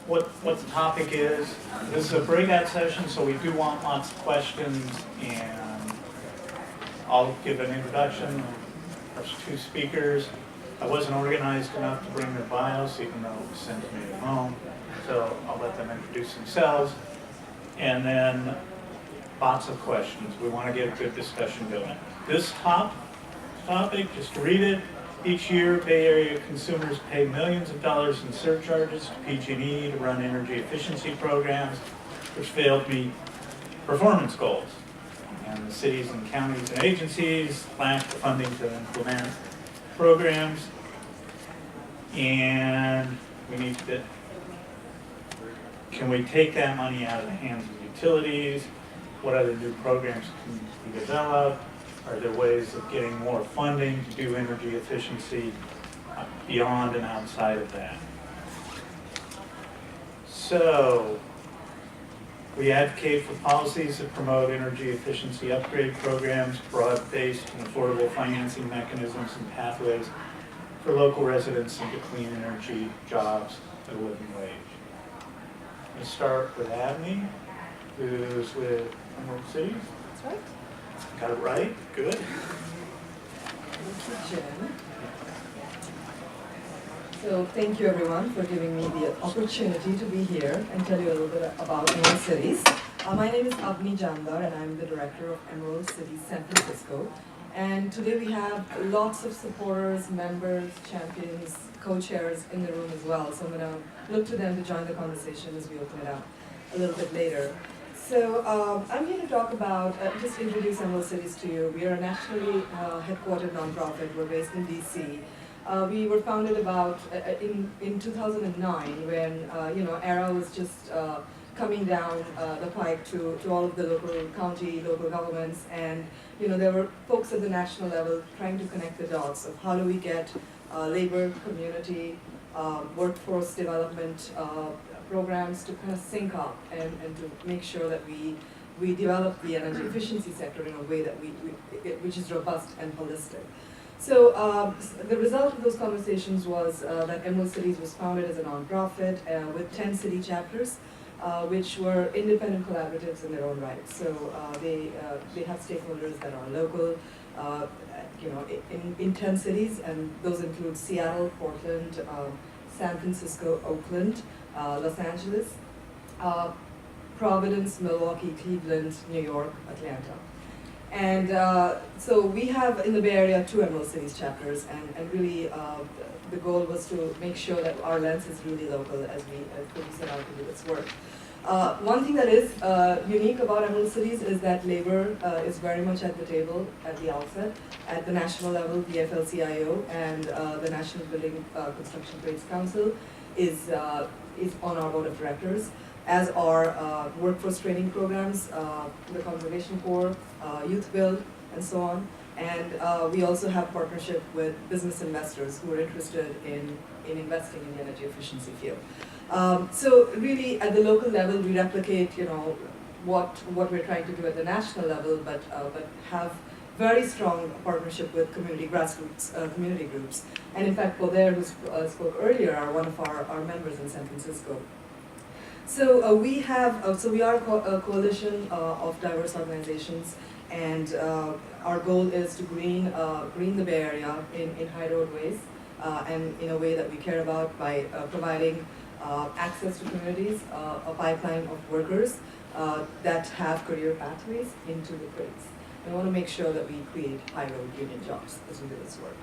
what the topic is. This is a breakout session, so we do want lots of questions, and I'll give an introduction. There's two speakers. I wasn't organized enough to bring their bios, even though it was sent to me at home, so I'll let them introduce themselves. And then lots of questions. We want to get a good discussion going. This topic, just to read it, each year Bay Area consumers pay millions of dollars in surcharges to PG&E to run energy efficiency programs which fail to meet performance goals. And the cities and counties and agencies lack the funding to implement programs, and we need to, can we take that money out of the hands of utilities? What other new programs can be developed? Are there ways of getting more funding to do energy efficiency beyond and outside of that? So, we advocate for policies that promote energy efficiency upgrade programs, broad-based and affordable financing mechanisms and pathways for local residents into clean energy jobs at a living wage. Let's start with Avni, who's with Emerald City. That's right. Got it right? Good. Thank you, Jen. So thank you everyone for giving me the opportunity to be here and tell you a little bit about Emerald Cities. My name is Avni Jamdar and I'm the director of Emerald Cities San Francisco. And today we have lots of supporters, members, champions, co-chairs in the room as well. So I'm going to look to them to join the conversation as we open it up a little bit later. So I'm here to talk about, just introduce Emerald Cities to you. We are a nationally headquartered nonprofit. We're based in DC. We were founded about in 2009 when ERA was just coming down the pike to all of the local governments, and there were folks at the national level trying to connect the dots of how do we get labor, community, workforce development programs to kind of sync up and to make sure that we develop the energy efficiency sector in a way that which is robust and holistic. So the result of those conversations was that Emerald Cities was founded as a nonprofit with 10 city chapters, which were independent collaboratives in their own right. So they have stakeholders that are local, in 10 cities, and those include Seattle, Portland, San Francisco, Oakland, Los Angeles, Providence, Milwaukee, Cleveland, New York, Atlanta. And so we have in the Bay Area 2 Emerald Cities chapters, and really the goal was to make sure that our lens is really local as we set out to do this work. One thing that is unique about Emerald Cities is that labor is very much at the table at the outset. At the national level, the AFL-CIO and the National Building Construction Trades Council is on our board of directors, as are workforce training programs, the Conservation Corps, Youth Build, and so on. And we also have partnership with business investors who are interested in investing in the energy efficiency field. So really, at the local level, we replicate, what we're trying to do at the national level, but have very strong partnership with grassroots community groups. And in fact, Berger, who spoke earlier, are one of our members in San Francisco. So we are a coalition of diverse organizations, and our goal is to green the Bay Area in high roadways and in a way that we care about by providing access to communities, a pipeline of workers that have career pathways into the trades. We want to make sure that we create high-road union jobs as we do this work.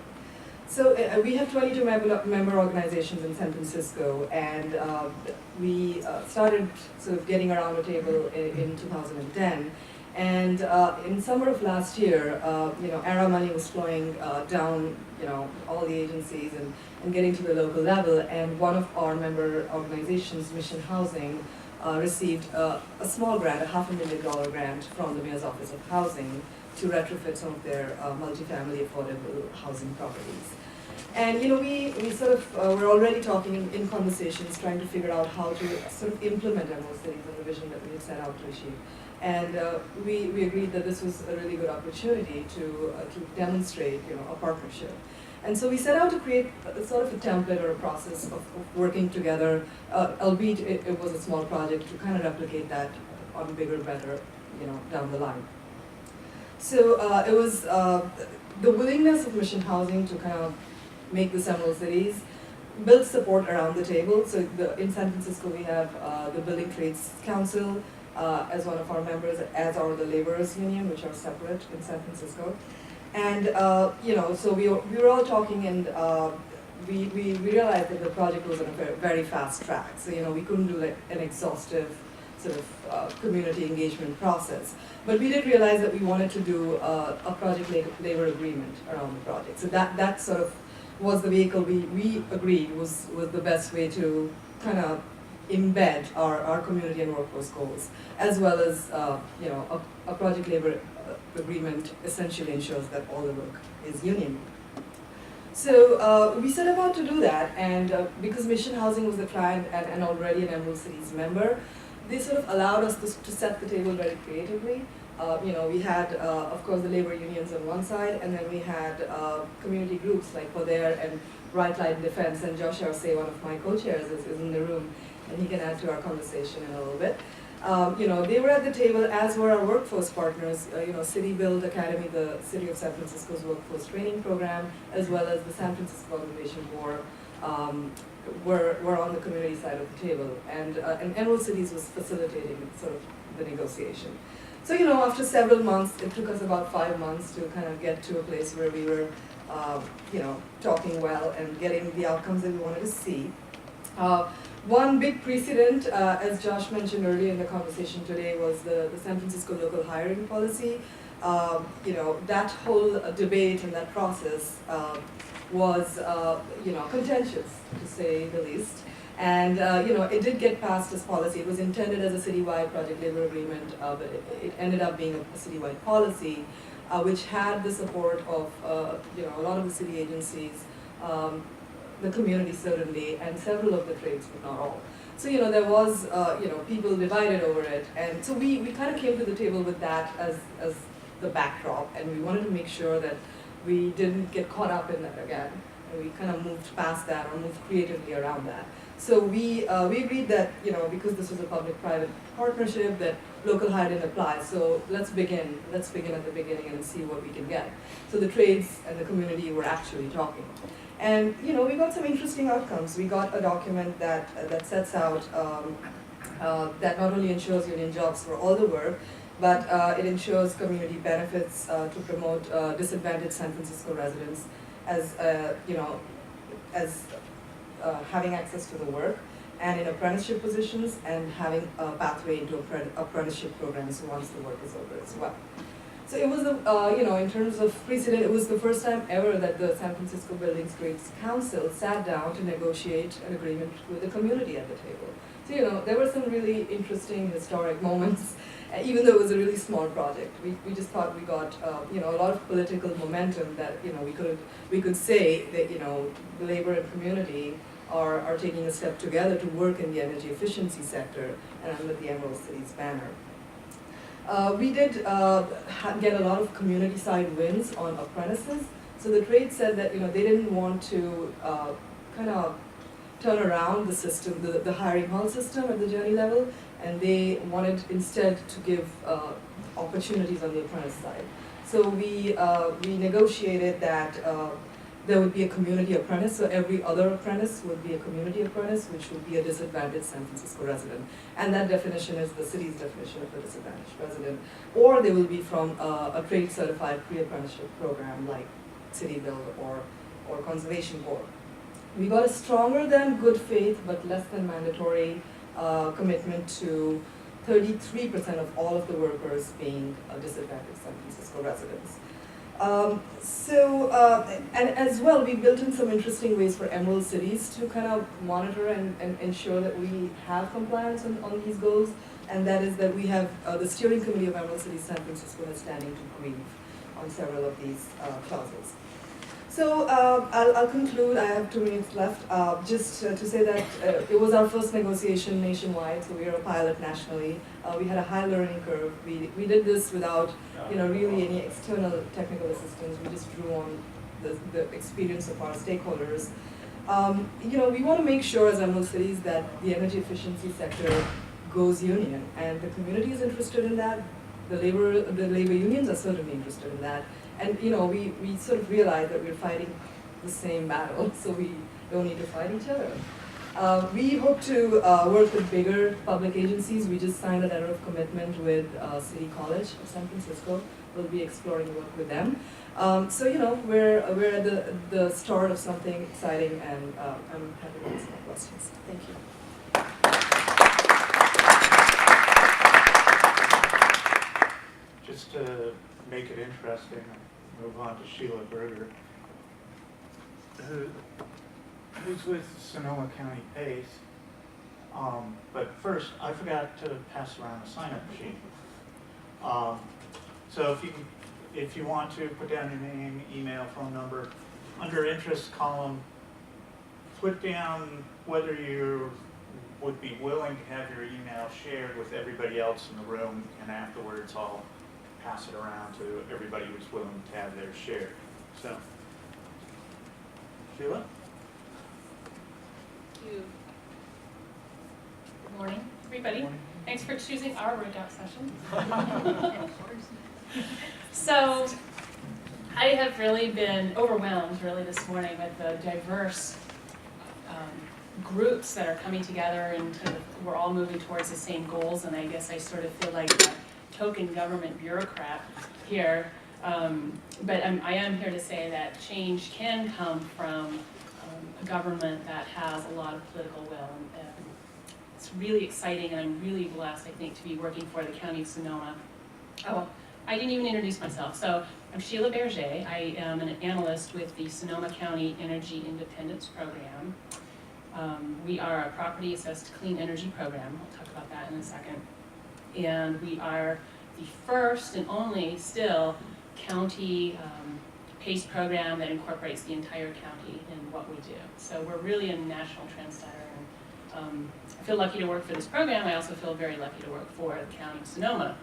So we have 22 member organizations in San Francisco, and we started sort of getting around the table in 2010. And in summer of last year, ERA money was flowing down, all the agencies and getting to the local level. And one of our member organizations, Mission Housing, received a small grant, a $500,000 grant from the Mayor's Office of Housing to retrofit some of their multifamily affordable housing properties. And we sort of we're already talking in conversations, trying to figure out how to sort of implement Emerald Cities and the vision that we had set out to achieve. And we agreed that this was a really good opportunity to demonstrate a partnership. And so we set out to create sort of a template or a process of working together, albeit it was a small project, to kind of replicate that on bigger, better, down the line. So it was the willingness of Mission Housing to kind of make the Emerald Cities, build support around the table. So in San Francisco we have the Building Trades Council as one of our members, as are the Laborers Union, which are separate in San Francisco. And so we were all talking, and we realized that the project was on a very fast track. So we couldn't do like an exhaustive sort of community engagement process. But we did realize that we wanted to do a project labor agreement around the project. So that sort of was the vehicle we agreed was the best way to kind of embed our community and workforce goals, as well as a project labor agreement essentially ensures that all the work is union. So we set about to do that, and because Mission Housing was the client and already an Emerald Cities member, they sort of allowed us to set the table very creatively. We had, of course, the labor unions on one side, and then we had community groups like Poder and Right Line Defense, and Josh Arce, one of my co-chairs, is in the room, and he can add to our conversation in a little bit. They were at the table, as were our workforce partners, City Build Academy, the City of San Francisco's workforce training program, as well as the San Francisco Organization Board, were on the community side of the table. And Emerald Cities was facilitating sort of the negotiation. So, after several months, it took us about 5 months to kind of get to a place where we were, talking well and getting the outcomes that we wanted to see. One big precedent, as Josh mentioned earlier in the conversation today, was the San Francisco local hiring policy. That whole debate and that process was, contentious, to say the least. And, it did get passed as policy. It was intended as a citywide project labor agreement, but it ended up being a citywide policy, which had the support of, a lot of the city agencies, the community certainly, and several of the trades, but not all. So, there was, people divided over it. And so we kind of came to the table with that as the backdrop, and we wanted to make sure that we didn't get caught up in that again. And we kind of moved past that, or moved creatively around that. So we agreed that, because this was a public-private partnership, that local hire didn't apply. So let's begin at the beginning and see what we can get. So the trades and the community were actually talking. And, we got some interesting outcomes. We got a document that sets out that not only ensures union jobs for all the work, but it ensures community benefits to promote disadvantaged San Francisco residents as, having access to the work, and in apprenticeship positions, and having a pathway into apprenticeship programs once the work is over as well. So it was, in terms of precedent, it was the first time ever that the San Francisco Building Trades Council sat down to negotiate an agreement with the community at the table. So, there were some really interesting historic moments, even though it was a really small project. We just thought we got, a lot of political momentum that, we could say that, the labor and community are taking a step together to work in the energy efficiency sector and under the Emerald Cities banner. We did get a lot of community side wins on apprentices. So the trade said that they didn't want to kind of turn around the system, the hiring hall system at the journey level, and they wanted instead to give opportunities on the apprentice side. So we negotiated that there would be a community apprentice, so every other apprentice would be a community apprentice, which would be a disadvantaged San Francisco resident. And that definition is the city's definition of a disadvantaged resident. Or they will be from a trade-certified pre-apprenticeship program like City Build or Conservation Board. We got a stronger than good faith, but less than mandatory commitment to 33% of all of the workers being disadvantaged San Francisco residents. And as well, we built in some interesting ways for Emerald Cities to kind of monitor and ensure that we have compliance on these goals, and that is that we have the steering committee of Emerald Cities San Francisco is standing to grieve on several of these clauses. So I'll conclude, I have 2 minutes left, just to say that it was our first negotiation nationwide, so we are a pilot nationally. We had a high learning curve. We did this without really any external technical assistance. We just drew on the experience of our stakeholders. We want to make sure as Emerald Cities that the energy efficiency sector goes union, and the community is interested in that. The labor unions are certainly interested in that, and we sort of realize that we're fighting the same battle, so we don't need to fight each other. We hope to work with bigger public agencies. We just signed a letter of commitment with City College of San Francisco. We'll be exploring work with them. We're at the start of something exciting, and I'm happy to answer questions. Thank you. Just to make it interesting, I'll move on to Sheila Berger, who's with Sonoma County PACE. But first, I forgot to pass around a sign-up sheet. So if you want to put down your name, email, phone number, under interest column, put down whether you would be willing to have your email shared with everybody else in the room, and afterwards I'll pass it around to everybody who's willing to have theirs shared. So, Sheila? Thank you. Good morning, everybody. Good morning. Thanks for choosing our breakout session. So, I have really been overwhelmed this morning with the diverse groups that are coming together, and we're all moving towards the same goals, and I guess I sort of feel like a token government bureaucrat here. But I am here to say that change can come from a government that has a lot of political will. And it's really exciting, and I'm really blessed, I think, to be working for the County of Sonoma. Oh, I didn't even introduce myself. So I'm Sheila Berger. I am an analyst with the Sonoma County Energy Independence Program. We are a property assessed clean energy program. I'll talk about that in a second. And we are the first and only still county PACE program that incorporates the entire county in what we do. So we're really a national trendsetter, and I feel lucky to work for this program. I also feel very lucky to work for the County of Sonoma.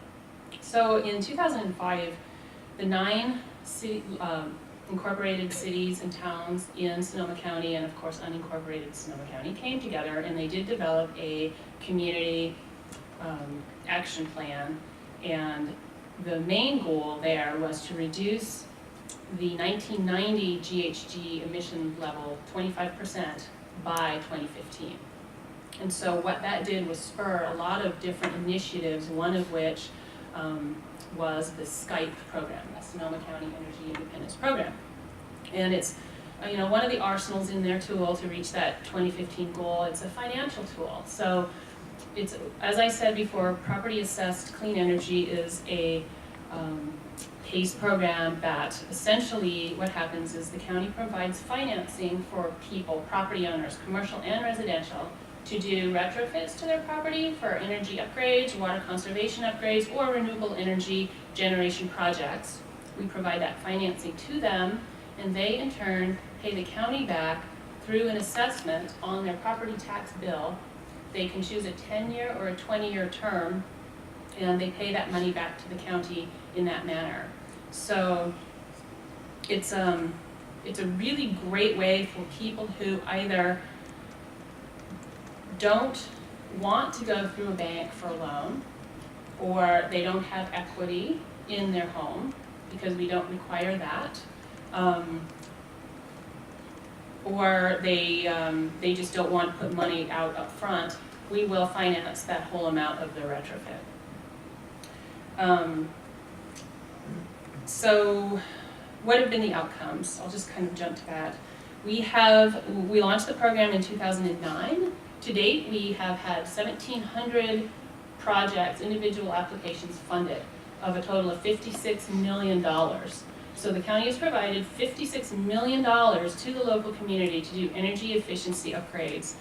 So in 2005, the 9 incorporated cities and towns in Sonoma County, and of course unincorporated Sonoma County, came together, and they did develop a community action plan. And the main goal there was to reduce the 1990 GHG emission level 25% by 2015. And so what that did was spur a lot of different initiatives, one of which was the SCIPE program, the Sonoma County Energy Independence Program. And it's one of the arsenals in their tool to reach that 2015 goal. It's a financial tool. So it's, as I said before, property assessed clean energy is a PACE program that essentially what happens is the county provides financing for people, property owners, commercial and residential, to do retrofits to their property for energy upgrades, water conservation upgrades, or renewable energy generation projects. We provide that financing to them, and they in turn pay the county back through an assessment on their property tax bill. They can choose a 10-year or a 20-year term, and they pay that money back to the county in that manner. So it's a really great way for people who either don't want to go through a bank for a loan, or they don't have equity in their home because we don't require that, or they just don't want to put money out up front. We will finance that whole amount of the retrofit. So what have been the outcomes? I'll just kind of jump to that. We launched the program in 2009. To date, we have had 1,700 projects, individual applications funded, of a total of $56 million. So the county has provided $56 million to the local community to do energy efficiency upgrades.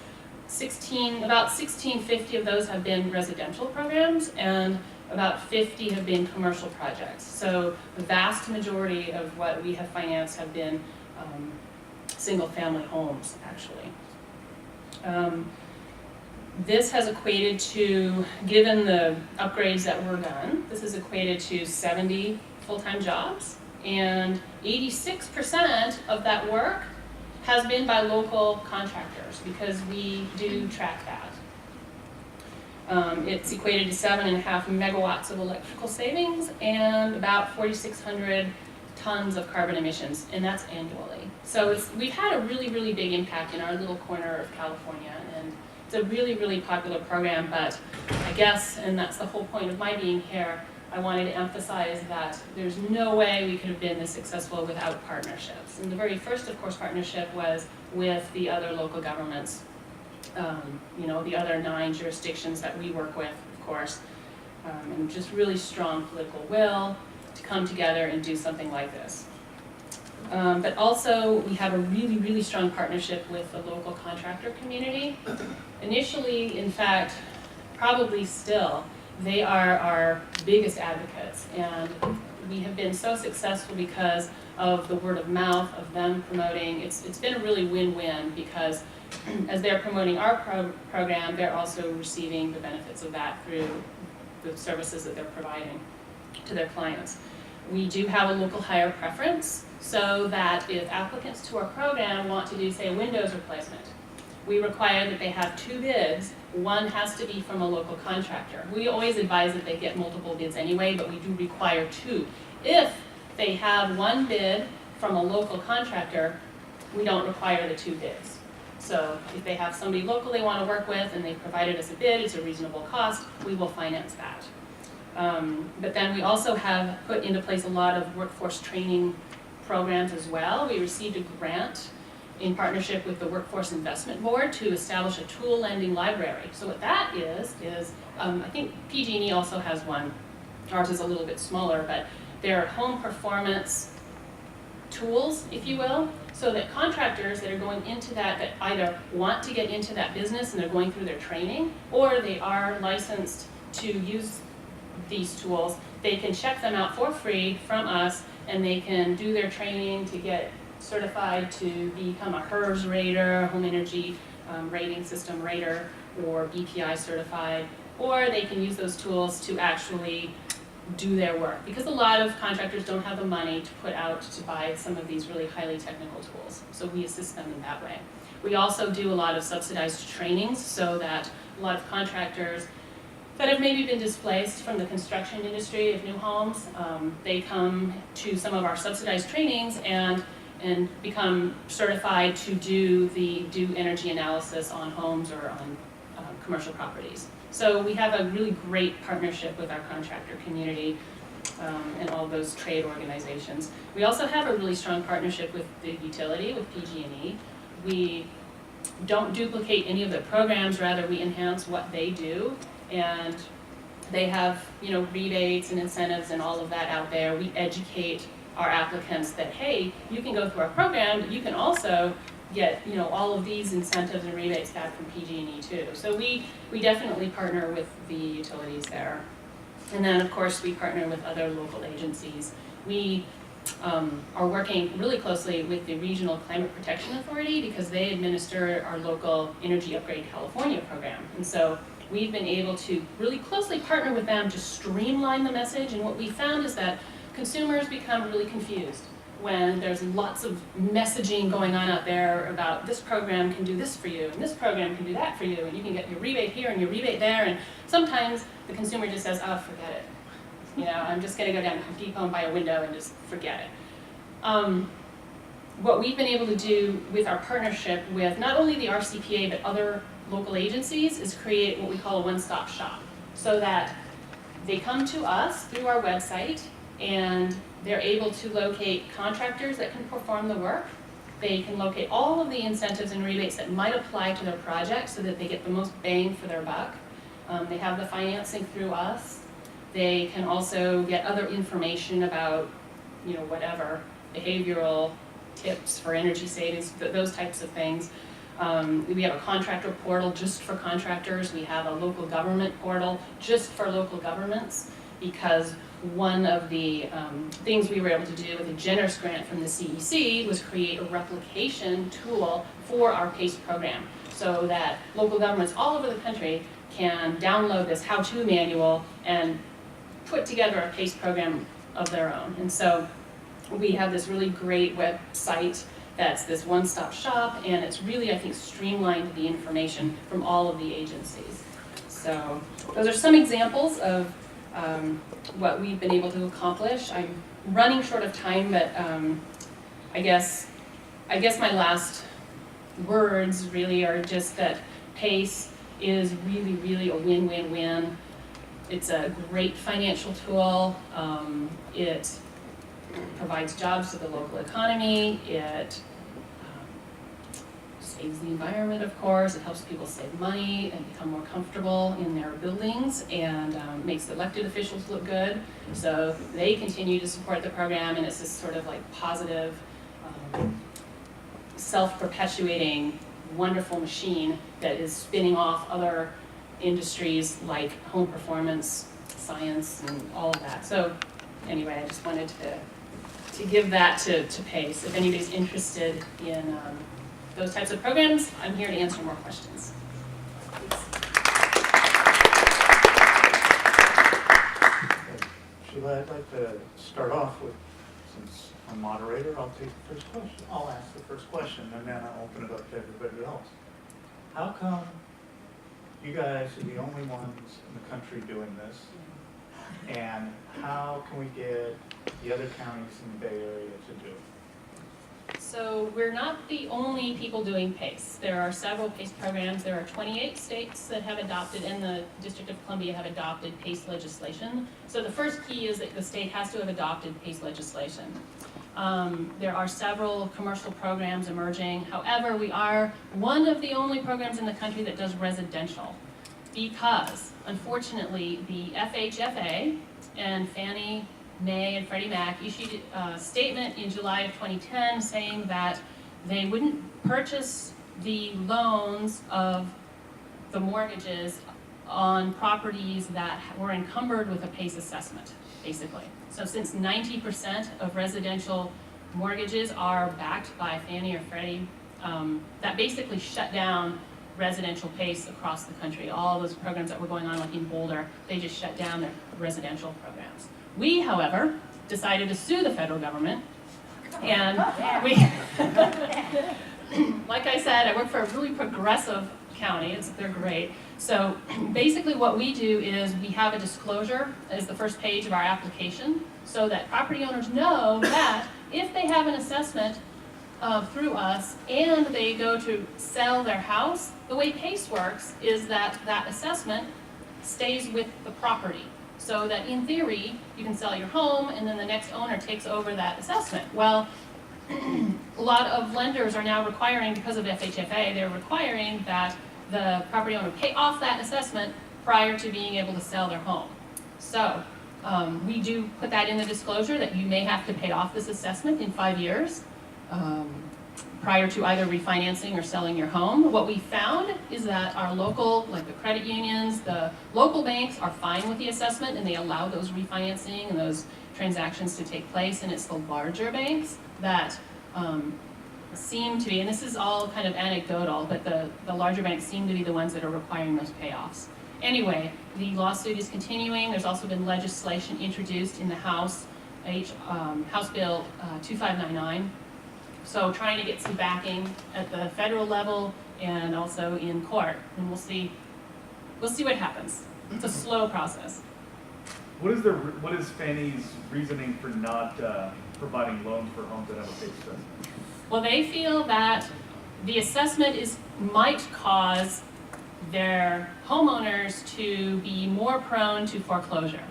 About 1,650 of those have been residential programs, and about 50 have been commercial projects. So the vast majority of what we have financed have been single-family homes, actually. This has equated to, given the upgrades that were done, this has equated to 70 full-time jobs And 86% of that work has been by local contractors, because we do track that. It's equated to 7.5 megawatts of electrical savings and about 4,600 tons of carbon emissions, and that's annually. So we've had a really, really big impact in our little corner of California, and it's a really, really popular program, but I guess, and that's the whole point of my being here, I wanted to emphasize that there's no way we could have been this successful without partnerships. And the very first, of course, partnership was with the other local governments, the other 9 jurisdictions that we work with, of course, and just really strong political will to come together and do something like this. But also, we have a really, really strong partnership with the local contractor community. Initially, in fact, probably still, they are our biggest advocates, and we have been so successful because of the word of mouth, of them promoting. It's been a really win-win, because as they're promoting our program, they're also receiving the benefits of that through the services that they're providing to their clients. We do have a local hire preference, so that if applicants to our program want to do, say, a windows replacement, we require that they have 2 bids. One has to be from a local contractor. We always advise that they get multiple bids anyway, but we do require 2. If they have 1 bid from a local contractor, we don't require the 2 bids. So if they have somebody local they want to work with and they provided us a bid, it's a reasonable cost, we will finance that. But then we also have put into place a lot of workforce training programs as well. We received a grant in partnership with the Workforce Investment Board to establish a tool lending library. So what that is I think PG&E also has one. Ours is a little bit smaller, but they're home performance tools, if you will, so that contractors that are going into that either want to get into that business and they're going through their training, or they are licensed to use these tools, they can check them out for free from us, and they can do their training to get certified to become a HERS rater, home energy rating system rater, or BPI certified, or they can use those tools to actually do their work, because a lot of contractors don't have the money to put out to buy some of these really highly technical tools. So we assist them in that way. We also do a lot of subsidized trainings, so that a lot of contractors that have maybe been displaced from the construction industry of new homes, they come to some of our subsidized trainings and become certified to do energy analysis on homes or on commercial properties. So we have a really great partnership with our contractor community and all those trade organizations. We also have a really strong partnership with the utility, with PG&E. We don't duplicate any of their programs, rather we enhance what they do, and they have rebates and incentives and all of that out there. We educate our applicants that, hey, you can go through our program, but you can also get all of these incentives and rebates back from PG&E too. So we definitely partner with the utilities there. And then of course we partner with other local agencies. We are working really closely with the Regional Climate Protection Authority, because they administer our local Energy Upgrade California program. And so we've been able to really closely partner with them to streamline the message. And what we found is that consumers become really confused when there's lots of messaging going on out there about this program can do this for you, and this program can do that for you, and you can get your rebate here and your rebate there, and sometimes the consumer just says, oh, forget it. I'm just gonna go down to Home Depot and buy a window and just forget it. What we've been able to do with our partnership with not only the RCPA but other local agencies is create what we call a one-stop shop, so that they come to us through our website and they're able to locate contractors that can perform the work. They can locate all of the incentives and rebates that might apply to their project so that they get the most bang for their buck. They have the financing through us. They can also get other information about, whatever, behavioral tips for energy savings, those types of things. We have a contractor portal just for contractors. We have a local government portal just for local governments, because one of the things we were able to do with a generous grant from the CEC was create a replication tool for our PACE program, so that local governments all over the country can download this how-to manual and put together a PACE program of their own. And so we have this really great website that's this one-stop shop, and it's really, I think, streamlined the information from all of the agencies. So those are some examples of what we've been able to accomplish. I'm running short of time, but I guess my last words really are just that PACE is really, really a win-win-win. It's a great financial tool. It provides jobs to the local economy. It saves the environment, of course. It helps people save money and become more comfortable in their buildings, and makes elected officials look good. So they continue to support the program, and it's this sort of like positive, self-perpetuating, wonderful machine that is spinning off other industries like home performance, science, and all of that. So anyway, I just wanted to give that to PACE. If anybody's interested in those types of programs, I'm here to answer more questions. Sheila, I'd like to start off with, since I'm moderator, I'll take the first question. I'll ask the first question, and then I'll open it up to everybody else. How come you guys are the only ones in the country doing this? And how can we get the other counties in the Bay Area to do it? So we're not the only people doing PACE. There are several PACE programs. There are 28 states that have adopted, and the District of Columbia have adopted PACE legislation. So the first key is that the state has to have adopted PACE legislation. There are several commercial programs emerging. However, we are one of the only programs in the country that does residential, because unfortunately the FHFA and Fannie Mae and Freddie Mac issued a statement in July of 2010 saying that they wouldn't purchase the loans of the mortgages on properties that were encumbered with a PACE assessment, basically. So since 90% of residential mortgages are backed by Fannie or Freddie, that basically shut down residential PACE across the country. All those programs that were going on, like in Boulder, they just shut down their residential programs. We, however, decided to sue the federal government, and we, like I said, I work for a really progressive county. They're great. So basically what we do is we have a disclosure as the first page of our application, so that property owners know that if they have an assessment through us and they go to sell their house, the way PACE works is that that assessment stays with the property. So that in theory, you can sell your home and then the next owner takes over that assessment. Well, a lot of lenders are now requiring, because of FHFA, they're requiring that the property owner pay off that assessment prior to being able to sell their home. So we do put that in the disclosure that you may have to pay off this assessment in 5 years prior to either refinancing or selling your home. What we found is that our local, like the credit unions, the local banks are fine with the assessment, and they allow those refinancing and those transactions to take place, and it's the larger banks that seem to be, and this is all kind of anecdotal, but the larger banks seem to be the ones that are requiring those payoffs. Anyway, the lawsuit is continuing. There's also been legislation introduced in the House, House Bill 2599. So trying to get some backing at the federal level and also in court, and we'll see what happens. It's a slow process. What is Fannie's reasoning for not providing loans for homes that have a PACE assessment? Well, they feel that the assessment might cause their homeowners to be more prone to foreclosure.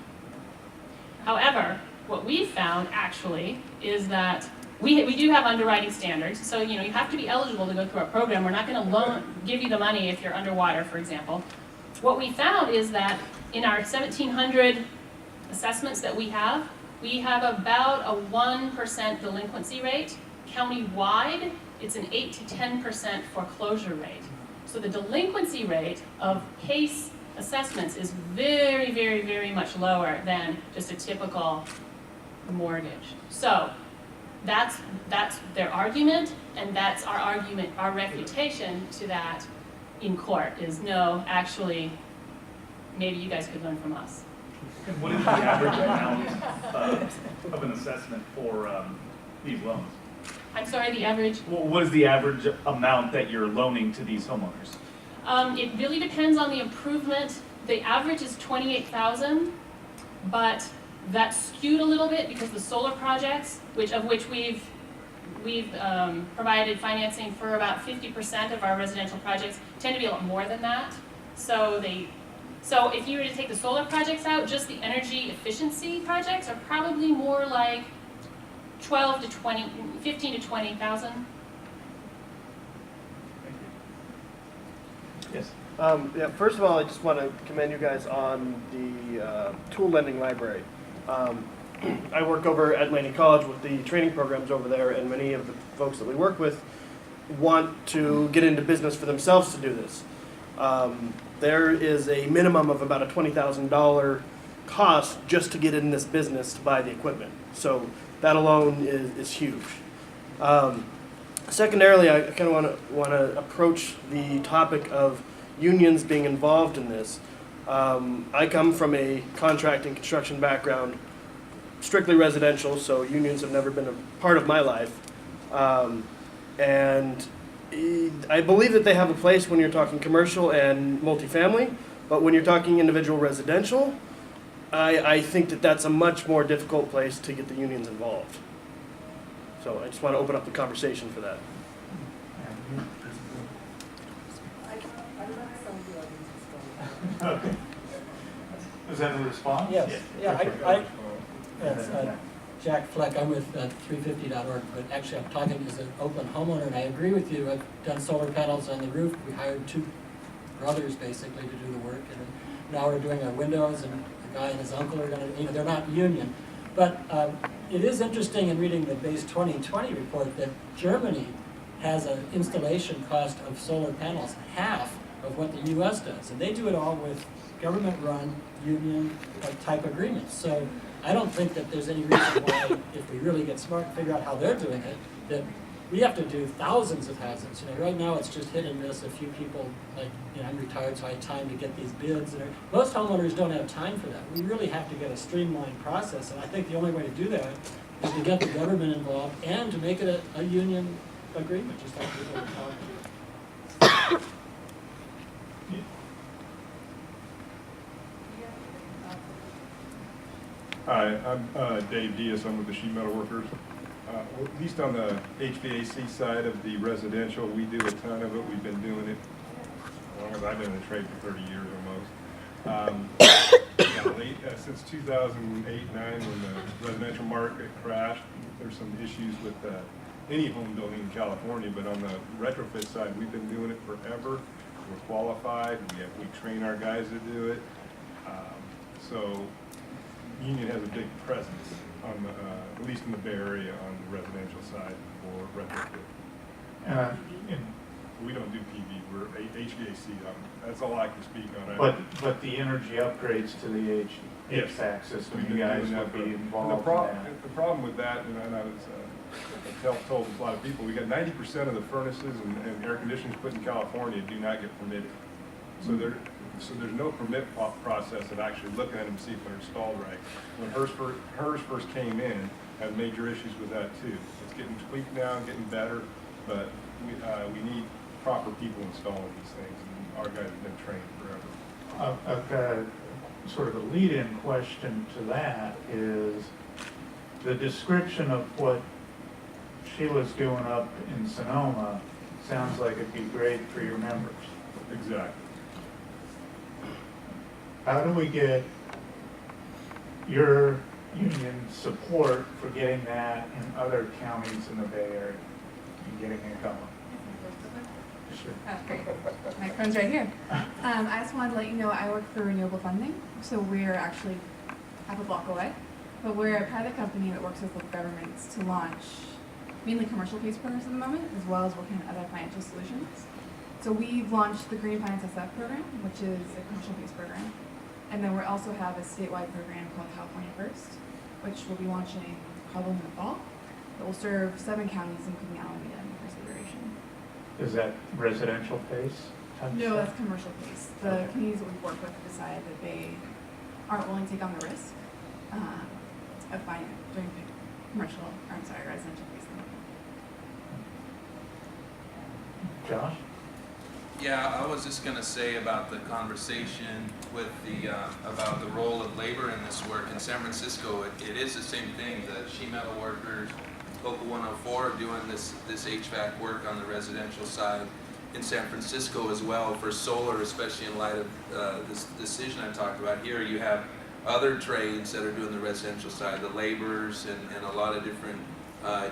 However, what we've found actually is that we do have underwriting standards. So you have to be eligible to go through our program. We're not going to give you the money if you're underwater, for example. What we found is that in our 1,700 assessments that we have about a 1% delinquency rate. County-wide, it's an 8 to 10% foreclosure rate. So the delinquency rate of PACE assessments is very, very, very much lower than just a typical mortgage. So that's their argument, and that's our argument, our refutation to that in court is no, actually, maybe you guys could learn from us. And what is the average amount of an assessment for these loans? I'm sorry, the average, What is the average amount that you're loaning to these homeowners? it really depends on the improvement. The average is 28,000, but that's skewed a little bit because the solar projects, which we've provided financing for about 50% of our residential projects, tend to be a lot more than that. So if you were to take the solar projects out, just the energy efficiency projects are probably more like 15 to 20,000. Yes. Yeah, first of all, I just want to commend you guys on the tool lending library. I work over at Laney College with the training programs over there, and many of the folks that we work with want to get into business for themselves to do this. There is a minimum of about a $20,000 cost just to get in this business to buy the equipment. So that alone is huge. Secondarily, I kind of want to approach the topic of unions being involved in this. I come from a contracting construction background, strictly residential, so unions have never been a part of my life. And I believe that they have a place when you're talking commercial and multifamily, but when you're talking individual residential, I think that that's a much more difficult place to get the unions involved. So I just want to open up the conversation for that. Okay. Is that a response? Yes, yes, Jack Fleck, I'm with 350.org, but actually I'm talking as an Oakland homeowner, and I agree with you. I've done solar panels on the roof. We hired two brothers basically to do the work, and now we're doing our windows, and the guy and his uncle are going to, they're not union. But it is interesting in reading the base 2020 report that Germany has an installation cost of solar panels half of what the U.S. does, and they do it all with government-run union type agreements. So I don't think that there's any reason why, if we really get smart and figure out how they're doing it, that we have to do thousands of thousands. Right now it's just hit and miss. A few people, I'm retired, so I had time to get these bids. And most homeowners don't have time for that. We really have to get a streamlined process, and I think the only way to do that is to get the government involved and to make it a union agreement, just like people are talking about. Hi, I'm Dave Diaz. I'm with the Sheet Metal Workers. At least on the HVAC side of the residential, we do a ton of it. We've been doing it as long as I've been in the trade for 30 years almost. Since 2008-9, when the residential market crashed, there's some issues with any home building in California. But on the retrofit side, we've been doing it forever. We're qualified. We train our guys to do it. So union has a big presence on the, at least in the Bay Area, on the residential side for retrofit. We don't do PV. We're HVAC. That's all I can speak on. But the energy upgrades to the HVAC system, you guys would be involved in that. The problem with that, and I was told a lot of people, we got 90% of the furnaces and air conditioners put in California do not get permitted. So there's no permit process of actually looking at them to see if they're installed right. When hers first came in, had major issues with that too. It's getting tweaked now, getting better, but we need proper people installing these things, and our guys have been trained forever. I've got sort of a lead-in question to that is the description of what Sheila's doing up in Sonoma sounds like it'd be great for your members. Exactly. How do we get your union support for getting that in other counties in the Bay Area and getting it going? Sure. Oh, great. Microphone's right here. I just wanted to let you know I work for Renewable Funding, so we're actually half a block away. But we're a private company that works with local governments to launch mainly commercial PACE programs at the moment, as well as working on other financial solutions. So we've launched the Green Finance SF program, which is a commercial PACE program. And then we also have a statewide program called California First, which will be launching probably in the fall. It will serve 7 counties, including Alameda and consideration. Is that residential PACE? No, that's commercial PACE. The communities that we've worked with have decided that they aren't willing to take on the risk of doing residential based on. Josh? Yeah, I was just gonna say about the conversation with the, about the role of labor in this work. In San Francisco, it is the same thing. The sheet metal workers, Local 104 are doing this HVAC work on the residential side in San Francisco as well for solar, especially in light of this decision I talked about here. You have other trades that are doing the residential side, the laborers and a lot of different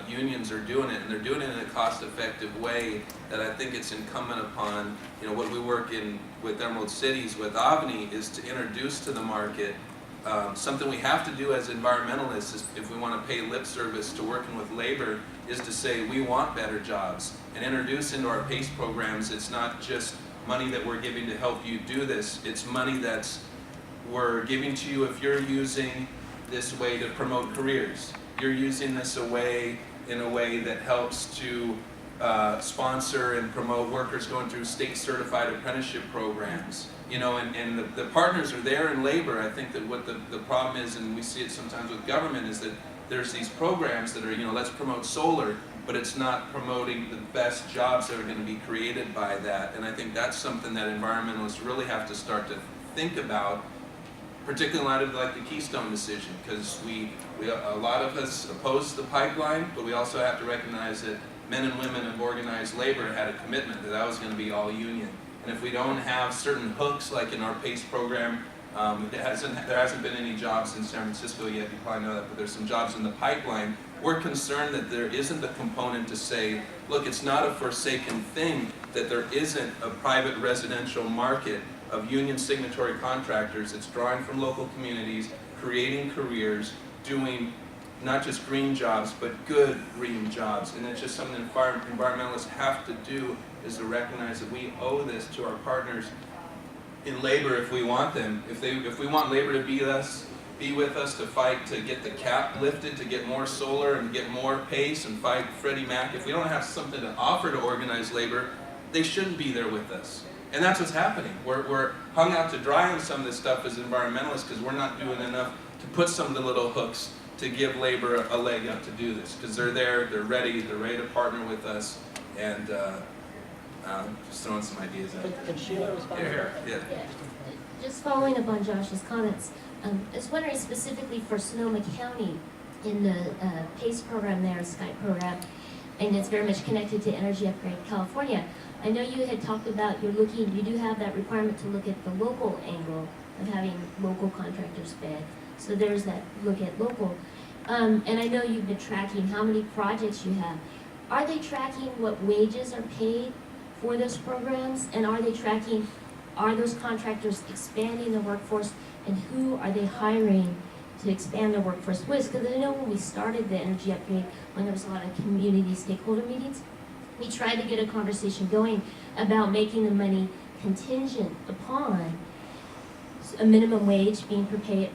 unions are doing it, and they're doing it in a cost-effective way that I think it's incumbent upon, what we work in with Emerald Cities with Avni is to introduce to the market something we have to do as environmentalists is if we want to pay lip service to working with labor is to say we want better jobs and introduce into our PACE programs. It's not just money that we're giving to help you do this, it's money that's we're giving to you if you're using this way to promote careers. You're using this in a way that helps to sponsor and promote workers going through state certified apprenticeship programs. And the partners are there in labor. I think that what the problem is, and we see it sometimes with government, is that there's these programs that are, let's promote solar, but it's not promoting the best jobs that are going to be created by that. And I think that's something that environmentalists really have to start to think about, particularly in light of the Keystone decision, because a lot of us oppose the pipeline, but we also have to recognize that men and women of organized labor had a commitment that was going to be all union. And if we don't have certain hooks, like in our PACE program, there hasn't been any jobs in San Francisco yet, you probably know that, but there's some jobs in the pipeline. We're concerned that there isn't a component to say, look, it's not a forsaken thing that there isn't a private residential market of union signatory contractors that's drawing from local communities, creating careers, doing not just green jobs, but good green jobs. And it's just something that environmentalists have to do, is to recognize that we owe this to our partners in labor if we want them. If we want labor to be with us to fight to get the cap lifted, to get more solar and get more PACE and fight Freddie Mac, if we don't have something to offer to organized labor, they shouldn't be there with us. And that's what's happening. We're hung out to dry on some of this stuff as environmentalists because we're not doing enough to put some of the little hooks to give labor a leg up to do this, because they're there, they're ready to partner with us, and just throwing some ideas out. Can Sheila respond? Yeah. Just following up on Josh's comments, I was wondering specifically for Sonoma County in the PACE program there, Skype program, and it's very much connected to Energy Upgrade California. I know you had talked about you do have that requirement to look at the local angle of having local contractors bid. So there's that look at local. And I know you've been tracking how many projects you have. Are they tracking what wages are paid for those programs? And are they tracking, are those contractors expanding the workforce? And who are they hiring to expand their workforce with? Because I know when we started the energy upgrade, when there was a lot of community stakeholder meetings, we tried to get a conversation going about making the money contingent upon a minimum wage being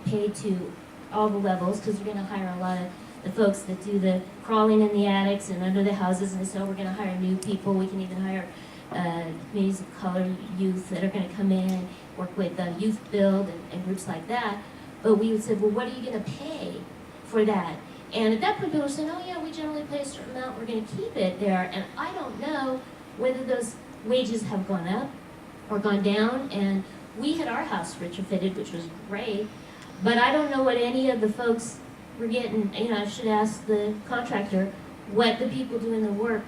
paid to all the levels, because we're going to hire a lot of the folks that do the crawling in the attics and under the houses, and so we're going to hire new people. We can even hire communities of color youth that are going to come in and work with Youth Build and groups like that. But we said, well, what are you going to pay for that? And at that point, people were saying, oh yeah, we generally pay a certain amount, we're going to keep it there. And I don't know whether those wages have gone up or gone down. And we had our house retrofitted, which was great, but I don't know what any of the folks were getting. I should ask the contractor what the people doing the work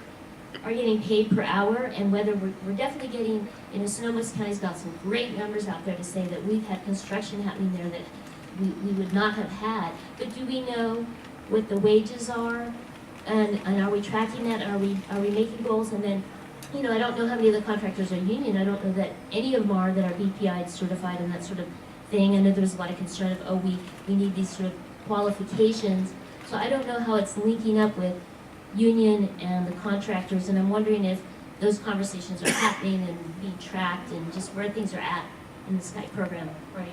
are getting paid per hour, and whether we're definitely getting, Sonoma County's got some great numbers out there to say that we've had construction happening there that we would not have had. But do we know what the wages are, and are we tracking that? Are we making goals? And then, I don't know how many of the contractors are union. I don't know that any of them are that are BPI certified and that sort of thing. I know there's a lot of concern of, oh, we need these sort of qualifications. So I don't know how it's linking up with union and the contractors, and I'm wondering if those conversations are happening and being tracked, and just where things are at in the Skype program. Right.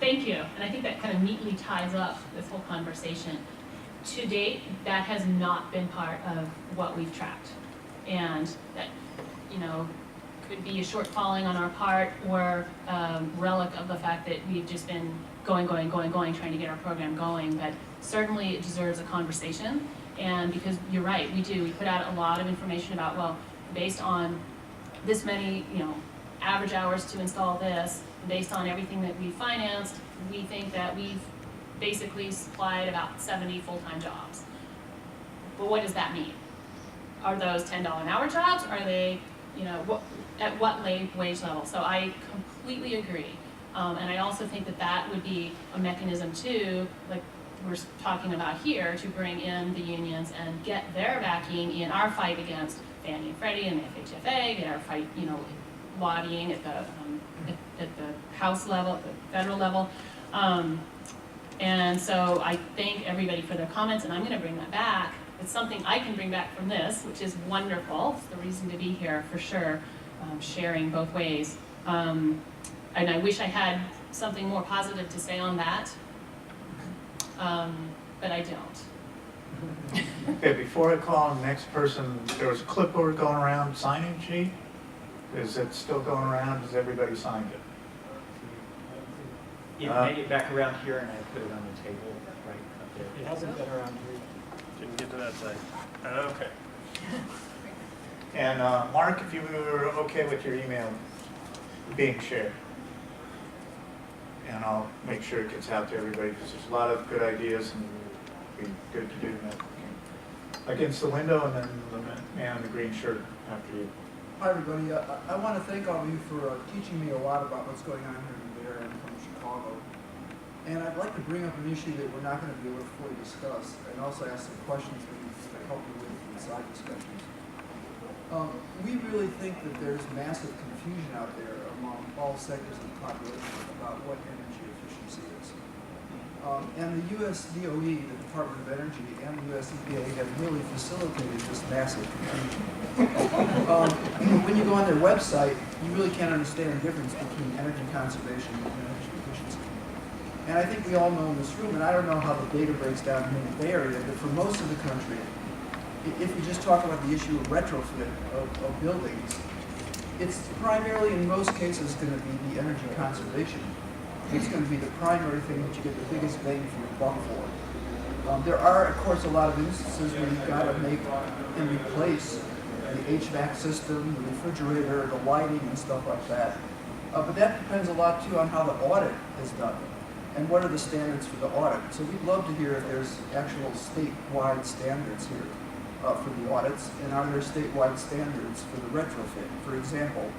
Thank you. And I think that kind of neatly ties up this whole conversation. To date, that has not been part of what we've tracked. And that, could be a shortfalling on our part, or relic of the fact that we've just been going, trying to get our program going, but certainly it deserves a conversation. And because you're right, we put out a lot of information about, well, based on this many, average hours to install this, based on everything that we financed, we think that we've basically supplied about 70 full-time jobs. But what does that mean? Are those $10 an hour jobs? Are they, at what wage level? So I completely agree. And I also think that that would be a mechanism too, like we're talking about here, to bring in the unions and get their backing in our fight against Fannie and Freddie and the FHFA, get our fight, lobbying at the House level, at the federal level. And so I thank everybody for their comments, and I'm going to bring that back. It's something I can bring back from this, which is wonderful. It's the reason to be here for sure, sharing both ways. And I wish I had something more positive to say on that, but I don't. Okay, before I call on the next person, there was a clipboard going around, signing sheet. Is it still going around? Has everybody signed it? It made it back around here and I put it on the table right up there. It hasn't been around here. Didn't get to that side. Okay. And Mark, if you were okay with your email being shared. And I'll make sure it gets out to everybody because there's a lot of good ideas and it would be good to do networking. Against the window and then the man in the green shirt after you. Hi everybody, I want to thank all of you for teaching me a lot about what's going on here in the Bay Area. I'm from Chicago. And I'd like to bring up an issue that we're not going to be able to fully discuss and also ask some questions that we can help you with in side discussions. We really think that there's massive confusion out there among all sectors of the population about what energy efficiency is. And the US DOE, the Department of Energy, and the US EPA have really facilitated this massive confusion. When you go on their website, you really can't understand the difference between energy conservation and energy efficiency. And I think we all know in this room, and I don't know how the data breaks down here in the Bay Area, but for most of the country, if you just talk about the issue of retrofit of buildings, it's primarily, in most cases, going to be the energy conservation. It's going to be the primary thing that you get the biggest bang for your buck for. There are, of course, a lot of instances where you've got to make and replace the HVAC system, the refrigerator, the lighting, and stuff like that. But that depends a lot, too, on how the audit is done and what are the standards for the audit. So we'd love to hear if there's actual statewide standards here for the audits, and are there statewide standards for the retrofit? For example,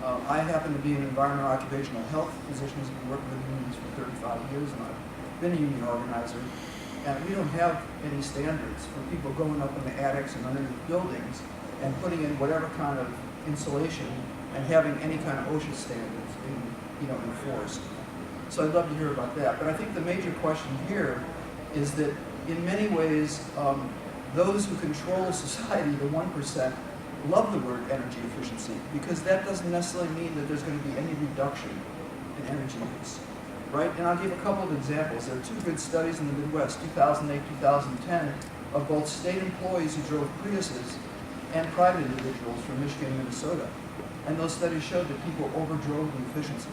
I happen to be an environmental occupational health physician who's been working with unions for 35 years, and I've been a union organizer, and we don't have any standards for people going up in the attics and underneath buildings and putting in whatever kind of insulation and having any kind of OSHA standards enforced. So I'd love to hear about that. But I think the major question here is that in many ways, those who control society, the 1%, love the word energy efficiency because that doesn't necessarily mean that there's going to be any reduction in energy use, right? And I'll give a couple of examples. There are two good studies in the Midwest, 2008, 2010, of both state employees who drove Priuses and private individuals from Michigan and Minnesota. And those studies showed that people overdrove the efficiency.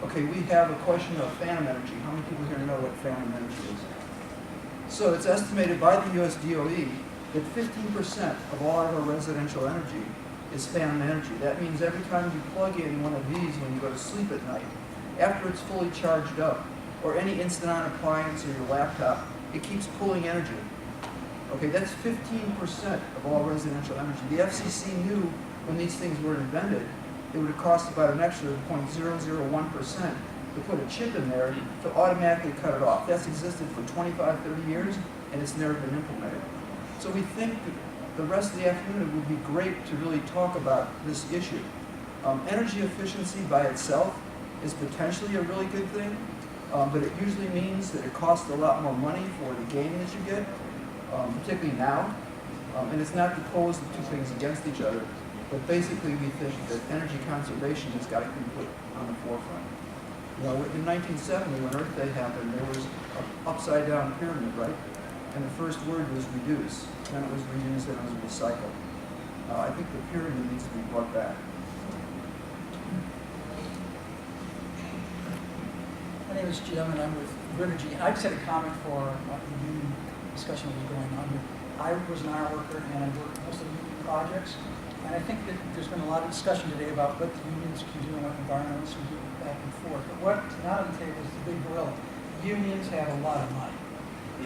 Okay, we have a question of phantom energy. How many people here know what phantom energy is? So it's estimated by the US DOE that 15% of all of our residential energy is phantom energy. That means every time you plug in one of these when you go to sleep at night, after it's fully charged up, or any instant-on appliance or your laptop, it keeps pulling energy. Okay, that's 15% of all residential energy. The FCC knew when these things were invented, it would have cost about an extra 0.001% to put a chip in there to automatically cut it off. That's existed for 25, 30 years, and it's never been implemented. So we think that the rest of the afternoon it would be great to really talk about this issue. Energy efficiency by itself is potentially a really good thing, but it usually means that it costs a lot more money for the gain that you get, particularly now. And it's not to pose the two things against each other, but basically we think that energy conservation has got to be put on the forefront. You know, in 1970, when Earth Day happened, there was an upside-down pyramid, right? And the first word was reduce, then it was reuse, then it was recycle. I think the pyramid needs to be brought back. My name name is Jim, and I'm with Rivergy. I just had a comment for the union discussion that was going on here. I was an iron worker, and I worked most of the union projects. And I think that there's been a lot of discussion today about what the unions can do and what environmentalists can do back and forth. But what's not on the table is the big gorilla. Unions have a lot of money.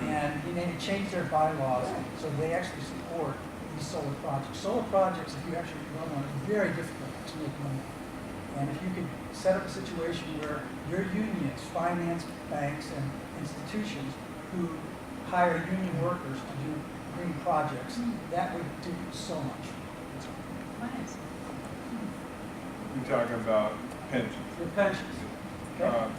And they need to change their bylaws so they actually support these solar projects. Solar projects, if you actually run one, are very difficult to make money. And if you could set up a situation where your unions finance banks and institutions who hire union workers to do green projects, that would do so much. You're talking about pensions. Your pensions. Okay?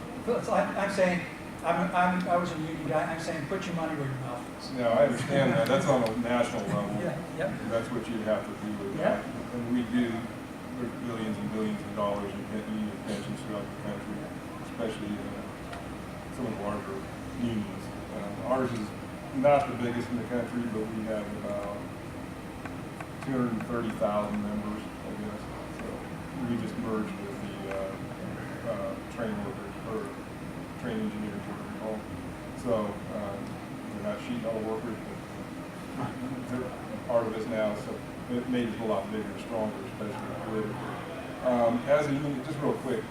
So I'm saying, I was a union guy, I'm saying put your money where your mouth is. No, I understand that. That's on a national level. Yeah, yep. That's what you'd have to do with that. And we do, there's billions and billions of dollars in union pensions throughout the country, especially some of the larger unions. Ours is not the biggest in the country, but we have about 230,000 members, I guess. So we just merged with the train workers, or train engineers, whatever you call them. So they're not sheet metal workers, but they're part of us now. So it made us a lot bigger and stronger, especially politically. As a union, just real quick,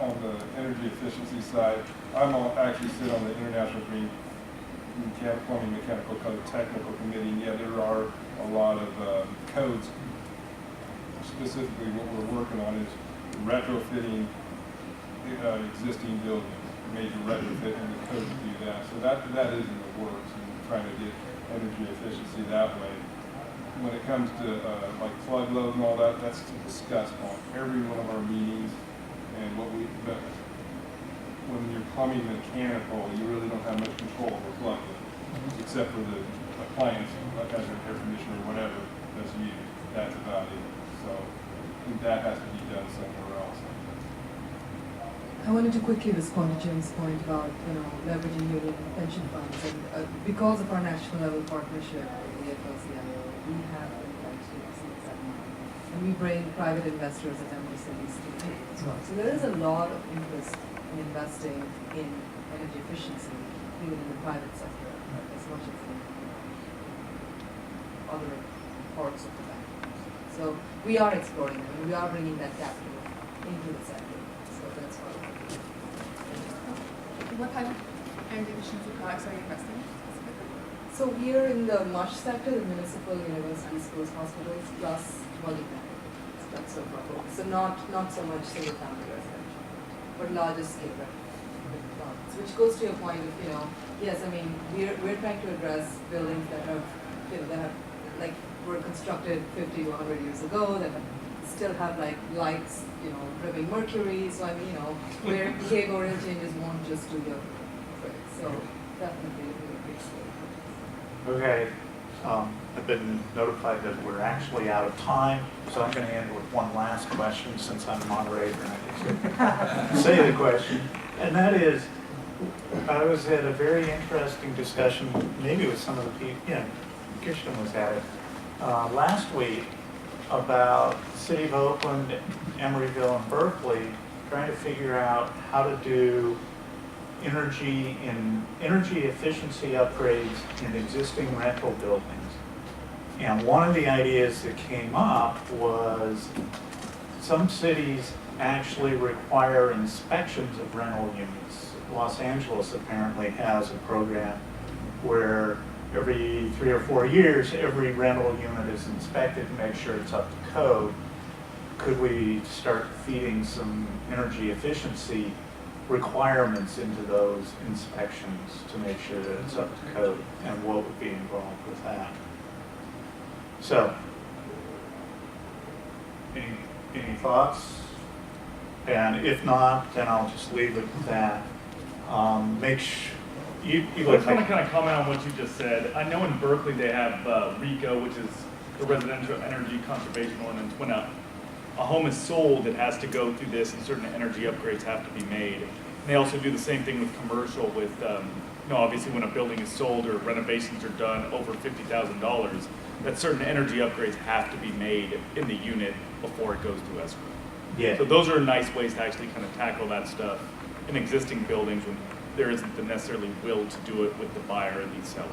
on the energy efficiency side, actually sit on the International Green Plumbing Mechanical Code Technical Committee, and yeah, there are a lot of codes. Specifically, what we're working on is retrofitting existing buildings, major retrofit in the code to do that. So that is in the works, and trying to get energy efficiency that way. When it comes to like flood load and all that, that's discussed on every one of our meetings. And but when you're plumbing mechanical, you really don't have much control over flood load, except for the appliance, like as an air conditioner or whatever that's used. That's about it. So I think that has to be done somewhere else. I wanted to quickly respond to Jim's point about, leveraging union pension funds. And because of our national level partnership with the AFL-CIO, we have the right to receive that money. And we bring private investors at Emerald Cities to the table as well. So there is a lot of interest in investing in energy efficiency, even in the private sector, as much as in other parts of the bank. So we are exploring them, and we are bringing that capital into the sector. So that's why. What kind of energy efficiency products are you investing in specifically? So here in the MUSH sector, the municipal, university, schools, hospitals, plus multi-family. So that's sort of our focus. So not so much single family residential, but larger scale developments. Which goes to your point of, yes, I mean, we're trying to address buildings that have, like, were constructed 50 to 100 years ago, that still have like lights, dripping mercury. So I mean, where behavioral changes won't just do the trick. So definitely a big story. Okay, I've been notified that we're actually out of time, so I'm going to end with one last question since I'm moderator and I can say the question. And that is, I was at a very interesting discussion, maybe with some of the people, Kirsten was at it, last week, about the city of Oakland, Emeryville, and Berkeley trying to figure out how to do energy efficiency upgrades in existing rental buildings. And one of the ideas that came up was some cities actually require inspections of rental units. Los Angeles apparently has a program where every 3 or 4 years, every rental unit is inspected to make sure it's up to code. Could we start feeding some energy efficiency requirements into those inspections to make sure that it's up to code, and what would be involved with that? So, any thoughts? And if not, then I'll just leave it with that. You I just want to kind of comment on what you just said. I know in Berkeley they have RECO, which is the Residential Energy Conservation Ordinance. When a home is sold, it has to go through this, and certain energy upgrades have to be made. And they also do the same thing with commercial. With obviously when a building is sold or renovations are done over $50,000, that certain energy upgrades have to be made in the unit before it goes to escrow. Yeah. So those are nice ways to actually kind of tackle that stuff in existing buildings when there isn't the necessarily will to do it with the buyer and these sellers.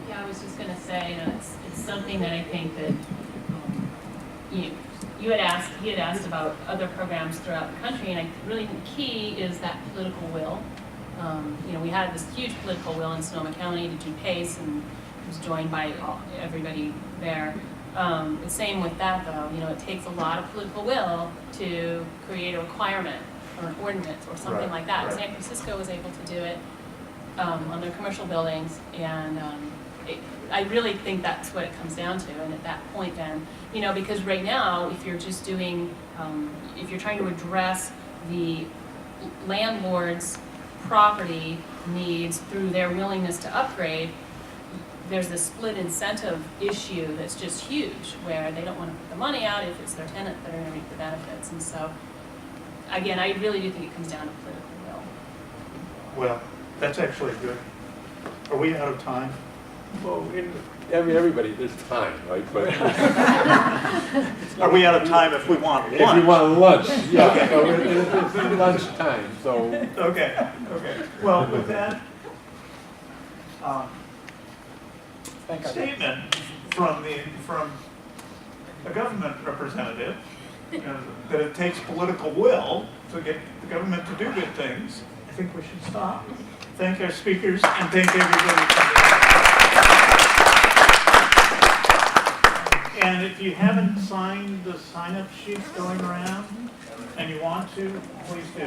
Yeah, I was just gonna say, it's something that I think that, he had asked about other programs throughout the country, and I really think the key is that political will. We had this huge political will in Sonoma County to do PACE, and it was joined by everybody there. The same with that though, it takes a lot of political will to create a requirement or an ordinance or something like that. right. San Francisco was able to do it on their commercial buildings, and I really think that's what it comes down to. And at that point then, because right now, if you're just doing, if you're trying to address the landlord's property needs through their willingness to upgrade, there's this split incentive issue that's just huge, where they don't want to put the money out if it's their tenant that are going to reap the benefits. And so, again, I really do think it comes down to political will. Well, that's actually good. Are we out of time? Well, everybody, there's time, right? But Are we out of time if we want lunch? if you want lunch, yeah, Okay. so it's lunch time, so. Okay. Well, with that statement from a government representative, that it takes political will to get the government to do good things, I think we should stop. Thank our speakers and thank everybody for And if you haven't signed the sign-up sheets going around and you want to, please do.